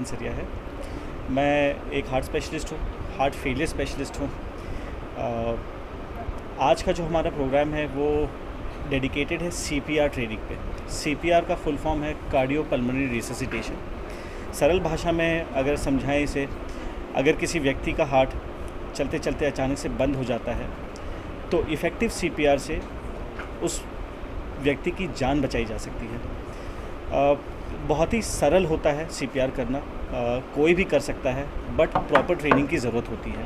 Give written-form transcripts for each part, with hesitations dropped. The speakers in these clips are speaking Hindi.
हंसरिया है। मैं एक हार्ट स्पेशलिस्ट हूँ, हार्ट फेलियर स्पेशलिस्ट हूँ। आज का जो हमारा प्रोग्राम है वो डेडिकेटेड है सीपीआर ट्रेनिंग पे। सीपीआर का फुल फॉर्म है कार्डियो पल्मोनरी रिससिटेशन। सरल भाषा में अगर समझाएं इसे, अगर किसी व्यक्ति का हार्ट चलते चलते अचानक से बंद हो जाता है तो इफ़ेक्टिव सीपीआर से उस व्यक्ति की जान बचाई जा सकती है। बहुत ही सरल होता है सीपीआर करना, कोई भी कर सकता है, बट प्रॉपर ट्रेनिंग की ज़रूरत होती है।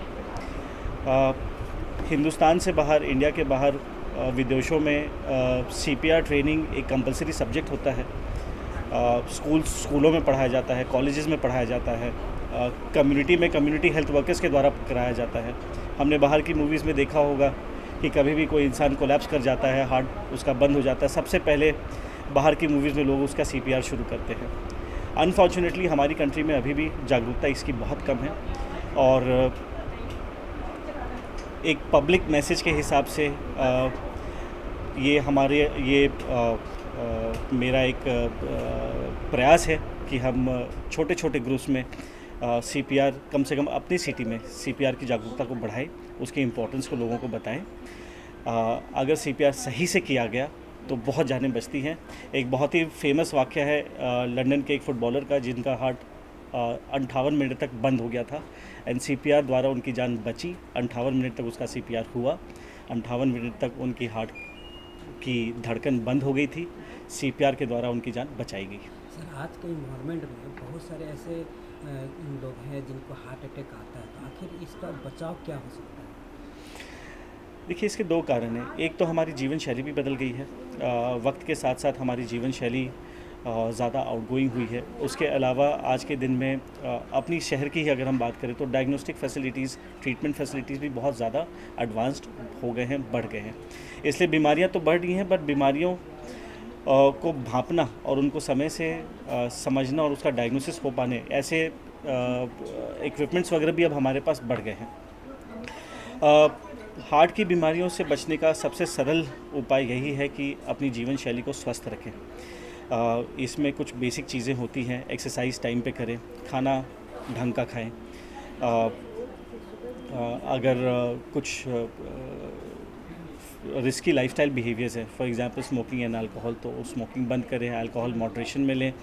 हिंदुस्तान से बाहर, इंडिया के बाहर, विदेशों में सीपीआर ट्रेनिंग एक कंपलसरी सब्जेक्ट होता है। स्कूलों में पढ़ाया जाता है, कॉलेजेस में पढ़ाया जाता है, कम्युनिटी में कम्युनिटी हेल्थ वर्कर्स के द्वारा कराया जाता है। हमने बाहर की मूवीज़ में देखा होगा कि कभी भी कोई इंसान कोलैप्स कर जाता है, हार्ट उसका बंद हो जाता है, सबसे पहले बाहर की मूवीज़ में लोग उसका सीपीआर शुरू करते हैं। अनफॉर्चुनेटली हमारी कंट्री में अभी भी जागरूकता इसकी बहुत कम है, और एक पब्लिक मैसेज के हिसाब से मेरा एक प्रयास है कि हम छोटे छोटे ग्रुप्स में सीपीआर कम से कम अपनी सिटी में सीपीआर की जागरूकता को बढ़ाएं, उसके इम्पोर्टेंस को लोगों को बताएं। अगर सीपीआर सही से किया गया तो बहुत जानें बचती हैं। एक बहुत ही फेमस वाक़या है लंदन के एक फ़ुटबॉलर का, जिनका हार्ट 58 मिनट तक बंद हो गया था, एंड सीपीआर द्वारा उनकी जान बची। 58 मिनट तक उसका सीपीआर हुआ, 58 मिनट तक उनकी हार्ट की धड़कन बंद हो गई थी, सीपीआर के द्वारा उनकी जान बचाई गई। सर, आज के इन्वायरमेंट में बहुत सारे ऐसे लोग हैं जिनको हार्ट अटैक आता है, तो आखिर इसका बचाव क्या हो सकता है? देखिए, इसके दो कारण हैं। एक तो हमारी जीवन शैली भी बदल गई है, वक्त के साथ साथ हमारी जीवन शैली ज़्यादा आउटगोइंग हुई है। उसके अलावा आज के दिन में अपनी शहर की ही अगर हम बात करें तो डायग्नोस्टिक फैसिलिटीज़, ट्रीटमेंट फैसिलिटीज़ भी बहुत ज़्यादा एडवांस्ड हो गए हैं, बढ़ गए हैं। इसलिए बीमारियां तो बढ़ रही हैं, बट बीमारियों को भांपना और उनको समय से समझना और उसका डायग्नोसिस हो पाने, ऐसे इक्विपमेंट्स वगैरह भी अब हमारे पास बढ़ गए हैं। हार्ट की बीमारियों से बचने का सबसे सरल उपाय यही है कि अपनी जीवन शैली को स्वस्थ रखें। इसमें कुछ बेसिक चीज़ें होती हैं। एक्सरसाइज टाइम पे करें, खाना ढंग का खाएं। अगर कुछ रिस्की लाइफस्टाइल बिहेवियर्स है, for example smoking and alcohol, तो स्मोकिंग बंद करें, अल्कोहल मॉडरेशन में लें।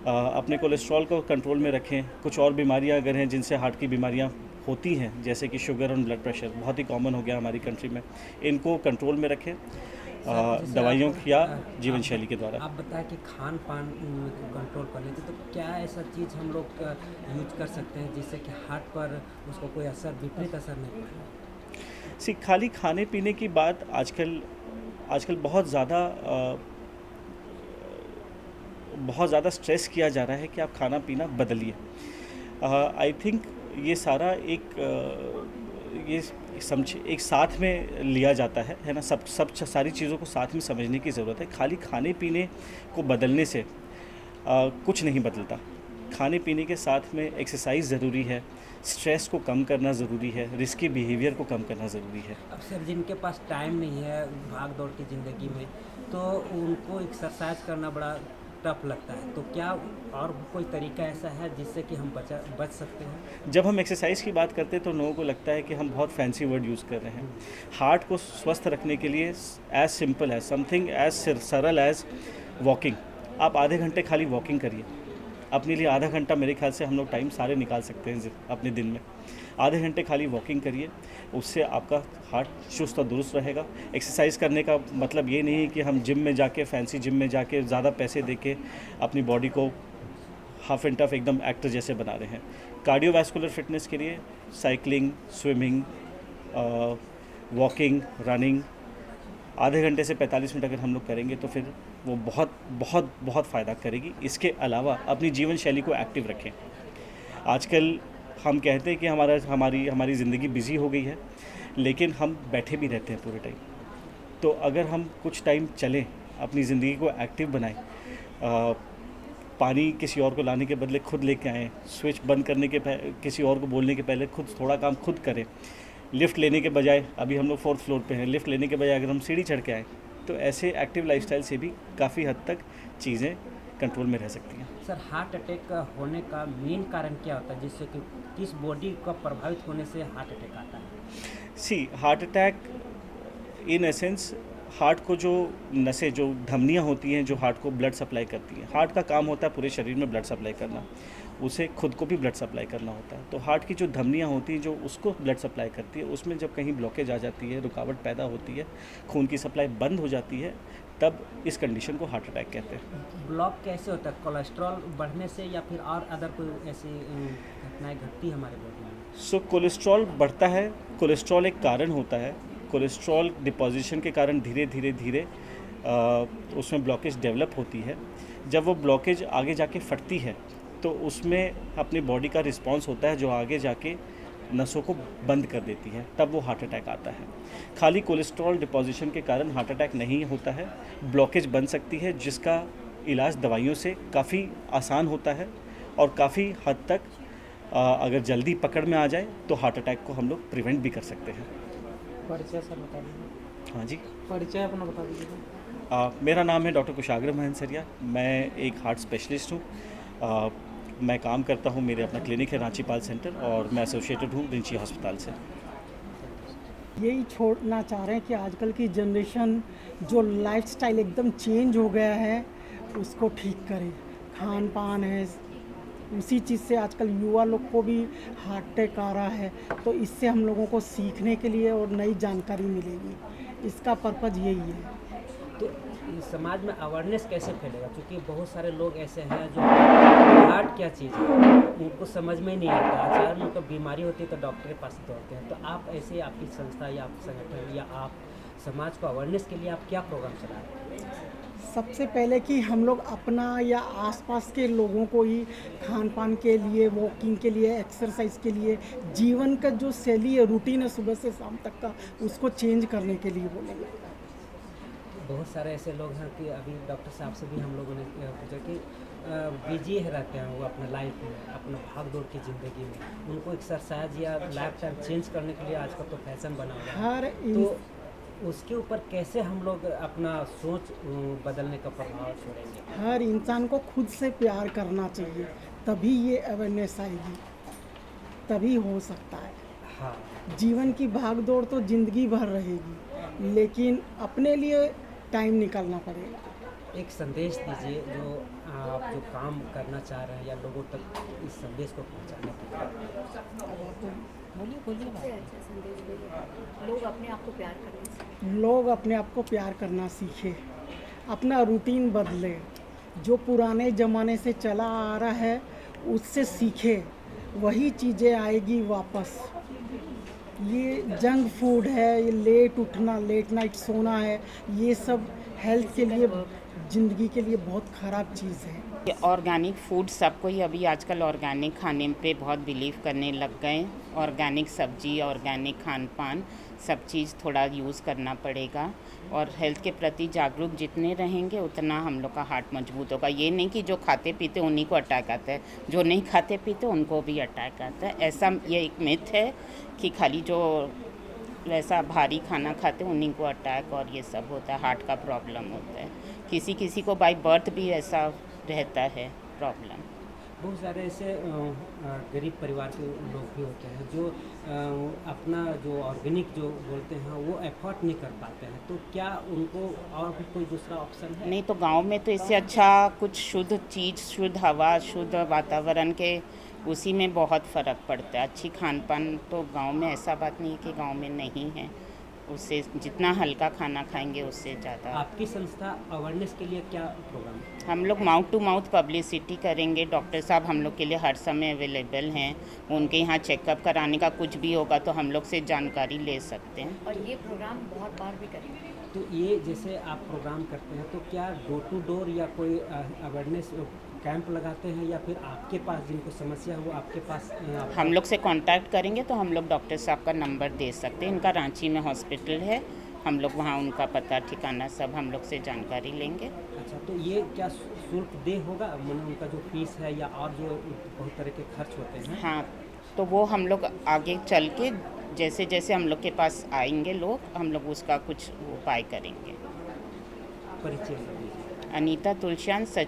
अपने कोलेस्ट्रॉल को कंट्रोल में रखें। कुछ और बीमारियां अगर हैं जिनसे हार्ट की बीमारियां होती हैं, जैसे कि शुगर और ब्लड प्रेशर बहुत ही कॉमन हो गया हमारी कंट्री में, इनको कंट्रोल में रखें दवाइयों या जीवन शैली के द्वारा। आप बताएं कि खान पान को कंट्रोल कर लेते, तो क्या ऐसा चीज़ हम लोग यूज कर सकते हैं जिससे कि हार्ट पर उसको कोई विपरीत असर नहीं पड़े? खाली खाने पीने की बात आजकल बहुत ज़्यादा स्ट्रेस किया जा रहा है कि आप खाना पीना बदलिए। आई थिंक ये सारा एक साथ में लिया जाता है ना। सब सारी चीज़ों को साथ में समझने की ज़रूरत है। खाली खाने पीने को बदलने से कुछ नहीं बदलता। खाने पीने के साथ में एक्सरसाइज ज़रूरी है, स्ट्रेस को कम करना ज़रूरी है, रिस्की बिहेवियर को कम करना ज़रूरी है। अब सर, जिनके पास टाइम नहीं है भाग दौड़ की ज़िंदगी में, तो उनको एक्सरसाइज करना बड़ा टफ लगता है, तो क्या और कोई तरीका ऐसा है जिससे कि हम बच सकते हैं? जब हम एक्सरसाइज की बात करते हैं तो लोगों को लगता है कि हम बहुत फैंसी वर्ड यूज़ कर रहे हैं। हार्ट को स्वस्थ रखने के लिए एज सिंपल है, समथिंग एज सरल एज वॉकिंग। आप आधे घंटे खाली वॉकिंग करिए। अपने लिए आधा घंटा, मेरे ख्याल से हम लोग टाइम सारे निकाल सकते हैं अपने दिन में। आधे घंटे खाली वॉकिंग करिए, उससे आपका हार्ट चुस्त और दुरुस्त रहेगा। एक्सरसाइज करने का मतलब ये नहीं है कि हम जिम में जाके, फैंसी जिम में जाके ज़्यादा पैसे देके अपनी बॉडी को हाफ एंड टफ एकदम एक्टर जैसे बना रहे हैं। कार्डियोवैस्कुलर फिटनेस के लिए साइकिलिंग, स्विमिंग, वॉकिंग, रनिंग आधे घंटे से 45 मिनट अगर हम लोग करेंगे तो फिर वो बहुत बहुत बहुत फ़ायदा करेगी। इसके अलावा अपनी जीवन शैली को एक्टिव रखें। आजकल हम कहते हैं कि हमारी ज़िंदगी बिज़ी हो गई है, लेकिन हम बैठे भी रहते हैं पूरे टाइम। तो अगर हम कुछ टाइम चलें, अपनी ज़िंदगी को एक्टिव बनाएं, पानी किसी और को लाने के बदले खुद लेके आएँ, स्विच बंद करने के किसी और को बोलने के पहले खुद थोड़ा काम खुद करें। लिफ्ट लेने के बजाय, अभी हम लोग 4th फ्लोर पे हैं, लिफ्ट लेने के बजाय अगर हम सीढ़ी चढ़ के आएँ, तो ऐसे एक्टिव लाइफस्टाइल से भी काफ़ी हद तक चीज़ें कंट्रोल में रह सकती हैं। सर, हार्ट अटैक होने का मेन कारण क्या होता है, जिससे कि किस बॉडी का प्रभावित होने से हार्ट अटैक आता है? See heart attack in essence heart को जो नसें जो धमनियाँ होती हैं जो हार्ट को ब्लड सप्लाई करती हैं, हार्ट का काम होता है पूरे शरीर में ब्लड सप्लाई करना, उसे खुद को भी ब्लड सप्लाई करना होता है। तो हार्ट की जो धमनियाँ होती हैं जो उसको ब्लड सप्लाई करती है, उसमें जब कहीं ब्लॉकेज आ जाती है, रुकावट पैदा होती है, खून की सप्लाई बंद हो जाती है, तब इस कंडीशन को हार्ट अटैक कहते हैं। ब्लॉक कैसे होता है? कोलेस्ट्रॉल बढ़ने से या फिर और अदर कोई ऐसी घटनाएं घटती है हमारे बॉडी में? सो कोलेस्ट्रॉल बढ़ता है, कोलेस्ट्रॉल एक कारण होता है। कोलेस्ट्रॉल डिपॉजिशन के कारण धीरे धीरे धीरे उसमें ब्लॉकेज डेवलप होती है। जब वो ब्लॉकेज आगे जाके फटती है तो उसमें अपनी बॉडी का रिस्पांस होता है जो आगे जाके नसों को बंद कर देती है, तब वो हार्ट अटैक आता है। खाली कोलेस्ट्रॉल डिपॉजिशन के कारण हार्ट अटैक नहीं होता है, ब्लॉकेज बन सकती है जिसका इलाज दवाइयों से काफ़ी आसान होता है और काफ़ी हद तक अगर जल्दी पकड़ में आ जाए तो हार्ट अटैक को हम लोग प्रिवेंट भी कर सकते हैं। परिचय सर बता दीजिए। हाँ जी, परिचय अपना बता दीजिए। मेरा नाम है डॉक्टर कुशाग्र महनसरिया। मैं एक हार्ट स्पेशलिस्ट हूँ। मैं काम करता हूँ, मेरे अपना क्लिनिक है रांची पाल सेंटर और मैं एसोसिएटेड हूँ रिंची हॉस्पिटल से। यही छोड़ना चाह रहे हैं कि आजकल की जनरेशन जो लाइफस्टाइल एकदम चेंज हो गया है उसको ठीक करें। खान पान है, उसी चीज़ से आजकल युवा लोग को भी हार्ट अटैक आ रहा है, तो इससे हम लोगों को सीखने के लिए और नई जानकारी मिलेगी। इसका पर्पज़ यही है। तो इस समाज में अवेयरनेस कैसे फैलेगा? क्योंकि बहुत सारे लोग ऐसे हैं जो हार्ट क्या चीज़ है उनको समझ में नहीं आता। अचानक उनको बीमारी होती है तो डॉक्टर के पास दौड़ते हैं। तो आप ऐसे, आपकी संस्था या आप संगठन या आप समाज को अवेयरनेस के लिए आप क्या प्रोग्राम चला रहे हैं? सबसे पहले कि हम लोग अपना या आसपास के लोगों को ही खान पान के लिए, वॉकिंग के लिए, एक्सरसाइज के लिए, जीवन का जो शैली है, रूटीन है सुबह से शाम तक का, उसको चेंज करने के लिए बोलेंगे। बहुत सारे ऐसे लोग हैं कि अभी डॉक्टर साहब से भी हम लोगों ने पूछा कि बिजी रहते हैं वो अपने लाइफ में, अपना भाग दौड़ की ज़िंदगी में, उनको एक्सरसाइज या लाइफ स्टाइल चेंज करने के लिए आजकल तो फैशन बना हुआ है, तो उसके ऊपर कैसे हम लोग अपना सोच बदलने का प्रभाव छोड़ेंगे? हर इंसान को खुद से प्यार करना चाहिए, तभी ये अवेयरनेस आएगी, तभी हो सकता है। हाँ, जीवन की भाग दौड़ तो ज़िंदगी भर रहेगी, लेकिन अपने लिए टाइम निकालना पड़ेगा। एक संदेश दीजिए जो आप जो काम करना चाह रहे हैं या लोगों तक इस संदेश को पहुंचाने के लिए। सबसे अच्छा संदेश बोलिए, लोग अपने आप को प्यार करना सीखें। लोग अपने आप को प्यार करना सीखे, अपना रूटीन बदले, जो पुराने ज़माने से चला आ रहा है उससे सीखे, वही चीज़ें आएगी वापस। ये जंक फूड है, ये लेट उठना, लेट नाइट सोना है, ये सब हेल्थ के लिए, ज़िंदगी के लिए बहुत ख़राब चीज़ है। ऑर्गेनिक फूड सबको ही अभी आजकल ऑर्गेनिक खाने पे बहुत बिलीव करने लग गए। ऑर्गेनिक सब्जी, ऑर्गेनिक खान पान सब चीज़ थोड़ा यूज़ करना पड़ेगा और हेल्थ के प्रति जागरूक जितने रहेंगे उतना हम लोग का हार्ट मजबूत होगा। ये नहीं कि जो खाते पीते उन्हीं को अटैक आता है, जो नहीं खाते पीते उनको भी अटैक आता है। ऐसा ये एक मिथ है कि खाली जो वैसा भारी खाना खाते उन्हीं को अटैक और ये सब होता है, हार्ट का प्रॉब्लम होता है। किसी किसी को बाय बर्थ भी ऐसा रहता है प्रॉब्लम। बहुत सारे ऐसे गरीब परिवार के लोग भी होते हैं जो अपना जो ऑर्गेनिक जो बोलते हैं वो एफर्ट नहीं कर पाते हैं, तो क्या उनको और भी कोई दूसरा ऑप्शन है? नहीं तो गांव में तो इससे अच्छा कुछ शुद्ध चीज़, शुद्ध हवा, शुद्ध वातावरण के उसी में बहुत फ़र्क पड़ता है। अच्छी खान पान तो गांव में ऐसा बात नहीं है कि गांव में नहीं है, उससे जितना हल्का खाना खाएंगे उससे ज़्यादा। आपकी संस्था अवेयरनेस के लिए क्या प्रोग्राम? हम लोग माउथ टू माउथ पब्लिसिटी करेंगे। डॉक्टर साहब हम लोग के लिए हर समय अवेलेबल हैं, उनके यहाँ चेकअप कराने का कुछ भी होगा तो हम लोग से जानकारी ले सकते हैं। और ये प्रोग्राम बहुत बार भी करेंगे। तो ये जैसे आप प्रोग्राम करते हैं तो क्या डोर टू डोर या कोई अवेयरनेस कैंप लगाते हैं या फिर आपके पास जिनको समस्या है वो आपके पास हम लोग से कांटेक्ट करेंगे तो हम लोग डॉक्टर साहब का नंबर दे सकते हैं। इनका रांची में हॉस्पिटल है, हम लोग वहाँ उनका पता ठिकाना सब हम लोग से जानकारी लेंगे। अच्छा, तो ये क्या शुल्क दे होगा, मतलब उनका जो फीस है या और जो बहुत तरह के खर्च होते हैं? हाँ, तो वो हम लोग आगे चल के जैसे जैसे हम लोग के पास आएंगे लोग, हम लोग उसका कुछ उपाय करेंगे। परिचय दीजिए। अनीता तुलसियान, सच